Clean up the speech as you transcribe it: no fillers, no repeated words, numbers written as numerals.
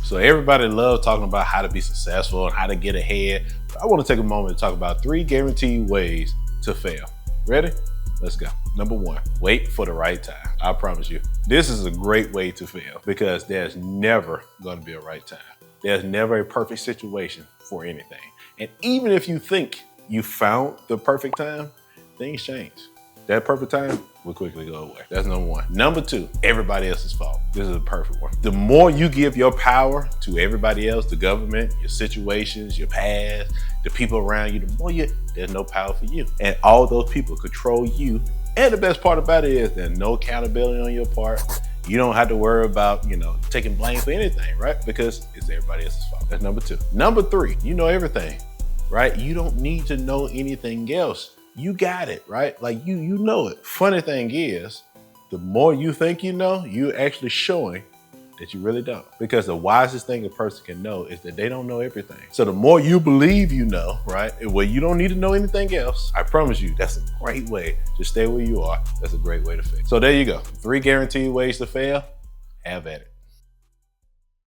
So everybody loves talking about how to be successful and how to get ahead. But I want to take a moment to talk about 3 guaranteed ways to fail. Ready? Let's go. Number 1, wait for the right time. I promise you, this is a great way to fail because there's never going to be a right time. There's never a perfect situation for anything. And even if you think you found the perfect time, things change. That perfect time will quickly go away. That's number 1. Number 2, everybody else's fault. This is a perfect one. The more you give your power to everybody else, the government, your situations, your past, the people around you, the more there's no power for you. And all those people control you. And the best part about it is there's no accountability on your part. You don't have to worry about, taking blame for anything, right? Because it's everybody else's fault. That's number 2. Number 3, you know everything, right? You don't need to know anything else. You got it, right? Like you know it. Funny thing is, the more you think you know, you're actually showing that you really don't. Because the wisest thing a person can know is that they don't know everything. So the more you believe you know, right? Well, you don't need to know anything else. I promise you, that's a great way to stay where you are. That's a great way to fail. So there you go. 3 guaranteed ways to fail. Have at it.